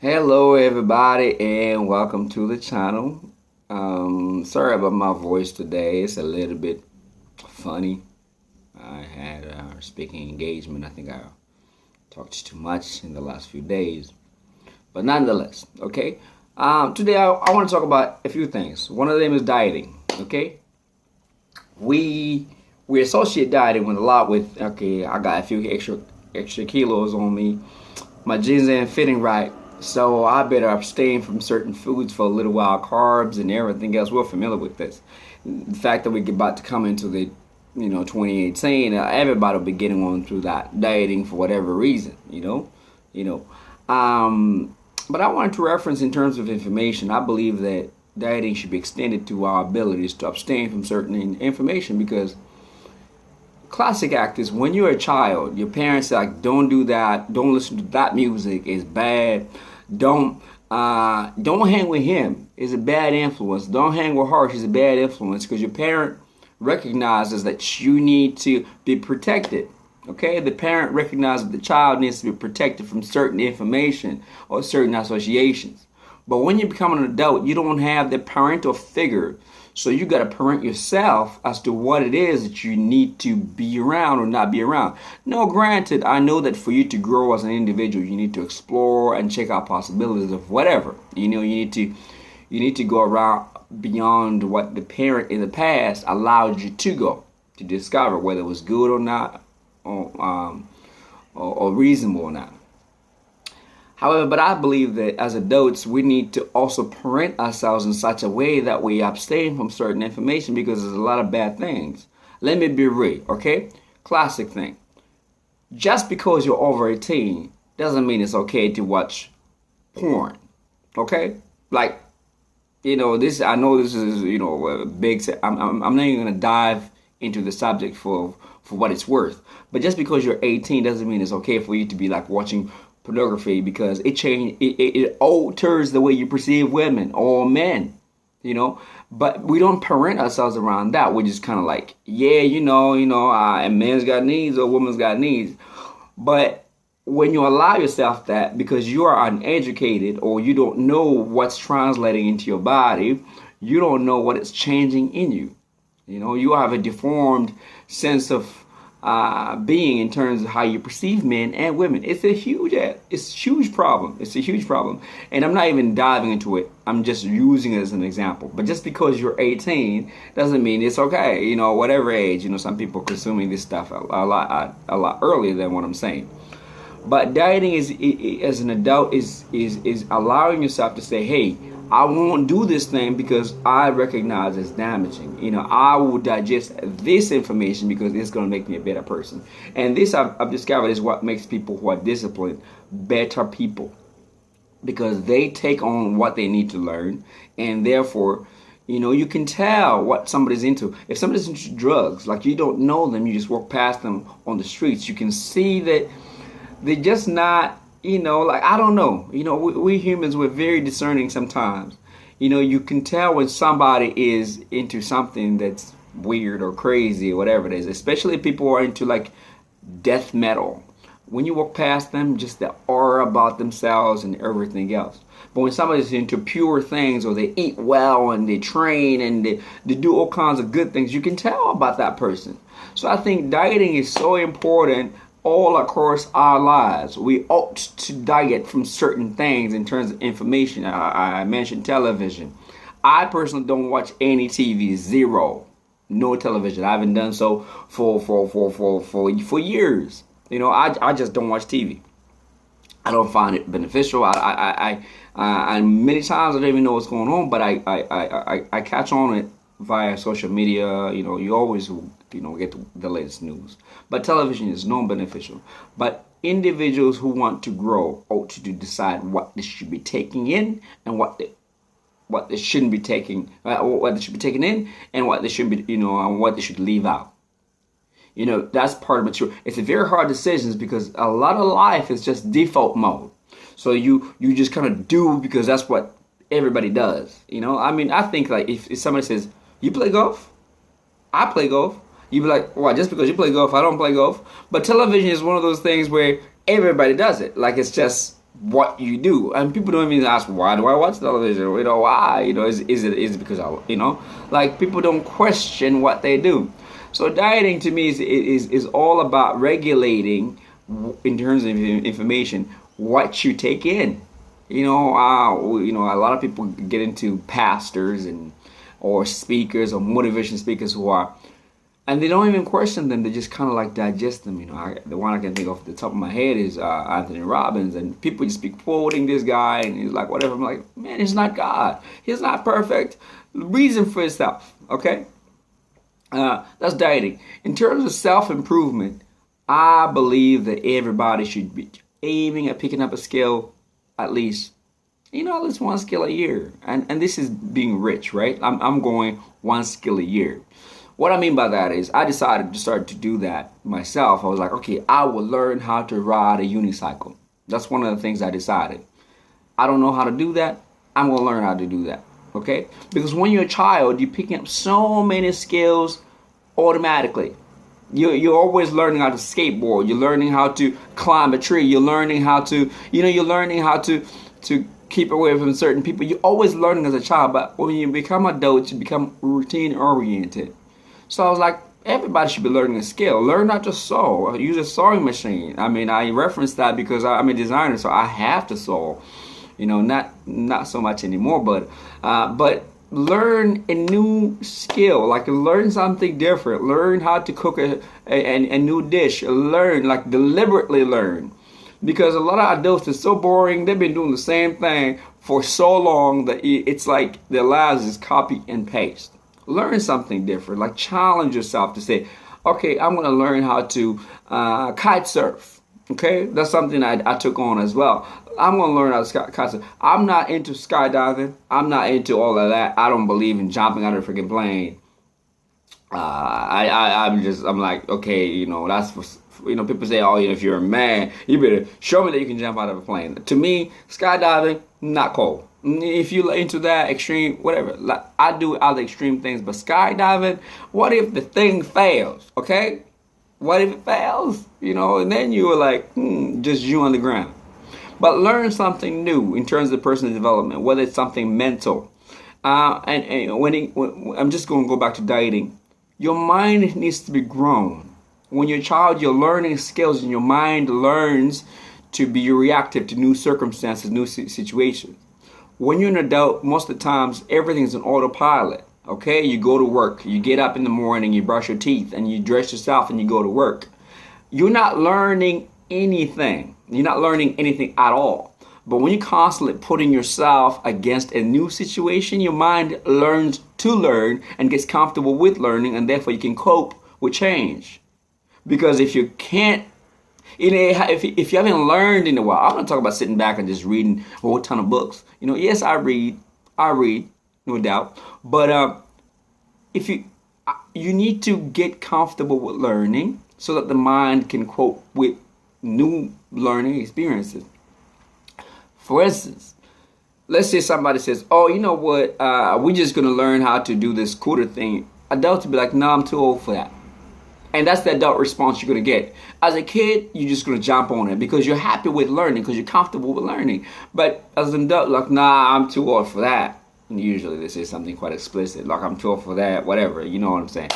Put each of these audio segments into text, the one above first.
Hello, everybody, and welcome to the channel. Sorry about my voice today. It's a little bit funny. I had a speaking engagement. I think I talked too much in the last few days, but nonetheless, okay. Today I want to talk about a few things. One of them is dieting. Okay, we we associate dieting with a lot with I got a few extra kilos on me. My jeans ain't fitting right, so I better abstain from certain foods for a little while, carbs and everything else. We're familiar with this. The fact that we're about to come into the 2018, everybody will be getting on through that dieting for whatever reason, you know. But I wanted to reference in terms of information. I believe that dieting should be extended to our abilities to abstain from certain information because classic act is when you're a child, your parents are like, don't do that, don't listen to that music, it's bad. Don't hang with him, it's a bad influence. Don't hang with her, she's a bad influence, because your parent recognizes that you need to be protected. Okay, the parent recognizes the child needs to be protected from certain information or certain associations. But when you become an adult, you don't have the parental figure. So you got to parent yourself as to what it is that you need to be around or not be around. Now, granted, I know that for you to grow as an individual, you need to explore and check out possibilities of whatever. You need to go around beyond what the parent in the past allowed you to go to discover whether it was good or not, or reasonable or not. However, but I believe that as adults, we need to also parent ourselves in such a way that we abstain from certain information because there's a lot of bad things. Let me be real, okay? Classic thing. Just because you're over 18 doesn't mean it's okay to watch porn, okay? Like, this. I know this is, a big. I'm not even gonna dive into the subject for what it's worth. But just because you're 18 doesn't mean it's okay for you to be like watching pornography because it alters the way you perceive women or men. But we don't parent ourselves around that. We're just kind of like, yeah, and men's got needs or women's got needs. But when you allow yourself that because you are uneducated or you don't know what's translating into your body, you don't know what is changing in you. You have a deformed sense of being in terms of how you perceive men and women. It's a huge problem. It's a huge problem. And I'm not even diving into it. I'm just using it as an example. But just because you're 18 doesn't mean it's okay. Whatever age, some people are consuming this stuff a lot earlier than what I'm saying. But dieting is as an adult is allowing yourself to say, hey, I won't do this thing because I recognize it's damaging. I will digest this information because it's going to make me a better person. And this I've discovered is what makes people who are disciplined better people, because they take on what they need to learn, and therefore, you can tell what somebody's into. If somebody's into drugs, like you don't know them, you just walk past them on the streets, you can see that they're just not, like, I don't know. We humans, we're very discerning sometimes. You can tell when somebody is into something that's weird or crazy or whatever it is, especially people who are into like death metal. When you walk past them, just the aura about themselves and everything else. But when somebody's into pure things or they eat well and they train and they do all kinds of good things, you can tell about that person. So I think dieting is so important all across our lives. We ought to diet from certain things in terms of information. I mentioned television. I personally don't watch any TV, zero. No television. I haven't done so for years. I just don't watch TV. I don't find it beneficial. I many times I don't even know what's going on, but I catch on it via social media. You always get the latest news. But television is non-beneficial. But individuals who want to grow ought to decide what they should be taking in and what they shouldn't be taking, what they should be taking in and what they should be, and what they should leave out. That's part of mature. It's a very hard decisions because a lot of life is just default mode. So you just kind of do because that's what everybody does. I think like if somebody says, you play golf? I play golf. You'd be like, well, just because you play golf, I don't play golf. But television is one of those things where everybody does it. Like, it's just what you do. And people don't even ask, why do I watch television? Why? Is it because like people don't question what they do. So dieting to me is all about regulating in terms of information what you take in. A lot of people get into pastors and or speakers or motivation speakers who are, and they don't even question them. They just kind of like digest them. The one I can think of the top of my head is Anthony Robbins, and people just be quoting this guy, and he's like, whatever. I'm like, man, he's not God. He's not perfect. Reason for himself. Okay, that's dieting. In terms of self-improvement, I believe that everybody should be aiming at picking up a skill, at least one skill a year. And this is being rich, right? I'm going one skill a year. What I mean by that is I decided to start to do that myself. I was like, okay, I will learn how to ride a unicycle. That's one of the things I decided. I don't know how to do that. I'm going to learn how to do that. Okay? Because when you're a child, you're picking up so many skills automatically. You're always learning how to skateboard. You're learning how to climb a tree. You're learning how to, to keep away from certain people. You're always learning as a child, but when you become adults, you become routine oriented. So I was like, everybody should be learning a skill. Learn how to sew. Use a sewing machine. I mean, I reference that because I'm a designer, so I have to sew. Not so much anymore, but learn a new skill, like learn something different. Learn how to cook a new dish. Deliberately learn. Because a lot of adults are so boring. They've been doing the same thing for so long that it's like their lives is copy and paste. Learn something different. Like challenge yourself to say, okay, I'm going to learn how to kite surf. Okay, that's something I took on as well. I'm going to learn how to kite surf. I'm not into skydiving. I'm not into all of that. I don't believe in jumping out of a freaking plane. I'm like, okay, that's for, people say, oh, if you're a man, you better show me that you can jump out of a plane. To me, skydiving, not cool. If you're into that extreme, whatever, I do other extreme things, but skydiving, what if the thing fails? Okay, what if it fails? And then you were like, just you on the ground. But learn something new in terms of personal development, whether it's something mental. And when I'm just going to go back to dieting, your mind needs to be grown. When you're a child, you're learning skills, and your mind learns to be reactive to new circumstances, new situations. When you're an adult, most of the times, everything's an autopilot. Okay, you go to work, you get up in the morning, you brush your teeth, and you dress yourself, and you go to work. You're not learning anything. You're not learning anything at all. But when you're constantly putting yourself against a new situation, your mind learns to learn and gets comfortable with learning, and therefore you can cope with change. Because if you can't, if you haven't learned in a while, I'm not talking about sitting back and just reading a whole ton of books. Yes, I read, no doubt. But if you need to get comfortable with learning so that the mind can cope with new learning experiences. For instance, let's say somebody says, oh, you know what, we're just going to learn how to do this scooter thing. Adults will be like, no, I'm too old for that. And that's the adult response you're going to get. As a kid, you're just going to jump on it because you're happy with learning, because you're comfortable with learning. But as an adult, like, nah, I'm too old for that. And usually they say something quite explicit, like, I'm too old for that, whatever, you know what I'm saying.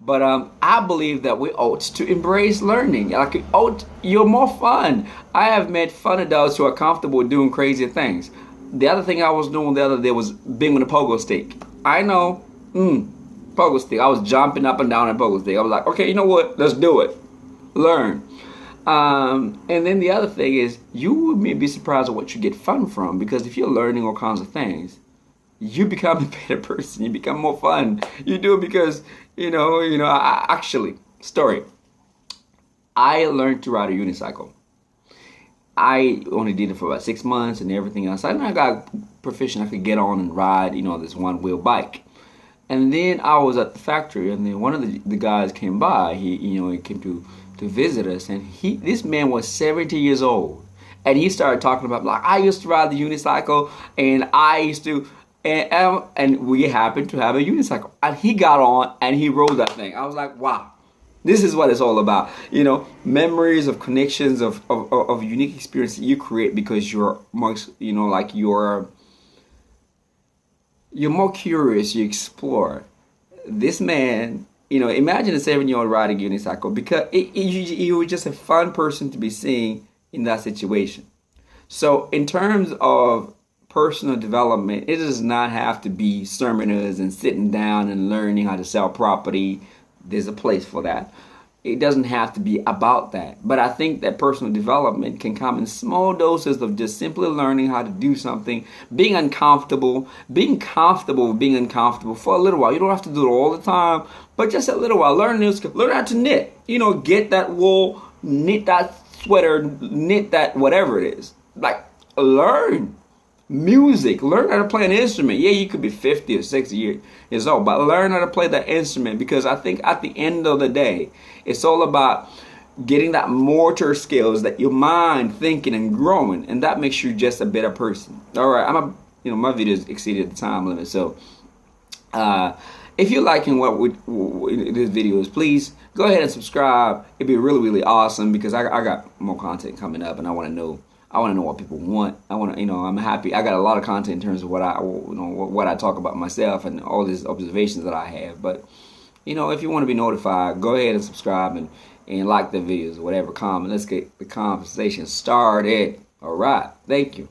But I believe that we ought to embrace learning. Like, you're more fun. I have met fun adults who are comfortable doing crazy things. The other thing I was doing the other day was being with a pogo stick. I know, pogo stick. I was jumping up and down on a pogo stick. I was like, okay, you know what? Let's do it. Learn. And then the other thing is, you may be surprised at what you get fun from, because if you're learning all kinds of things, you become a better person. You become more fun. You do it because, story. I learned to ride a unicycle. I only did it for about 6 months and everything else. I got proficient. I could get on and ride, this one-wheel bike. And then I was at the factory, and then one of the guys came by. He came to visit us, and this man was 70 years old. And he started talking about, like, I used to ride the unicycle, and I used to... And we happened to have a unicycle, and he got on and he rode that thing. I was like, wow, This is what it's all about. You know, memories of connections of unique experience that you create because you're most, you know, like you're more curious, you explore. This man, you know, imagine a 7-year-old riding a unicycle because you were just a fun person to be seeing in that situation. So, in terms of personal development, it does not have to be sermoners and sitting down and learning how to sell property. There's a place for that. It doesn't have to be about that. But I think that personal development can come in small doses of just simply learning how to do something, being uncomfortable, being comfortable with being uncomfortable for a little while. You don't have to do it all the time, but just a little while. Learn new skills. Learn how to knit. You know, get that wool, knit that sweater, knit that whatever it is. Like, learn music, learn how to play an instrument. Yeah, you could be 50 or 60 years old, but learn how to play that instrument, because I think at the end of the day, it's all about getting that motor skills, that your mind thinking and growing, and that makes you just a better person. All right, my videos exceeded the time limit, so if you're liking this videos, please go ahead and subscribe. It'd be really, really awesome, because I got more content coming up, and I want to know what people want. I'm happy. I got a lot of content in terms of what I talk about myself and all these observations that I have. But, if you want to be notified, go ahead and subscribe and like the videos or whatever, comment. Let's get the conversation started. All right. Thank you.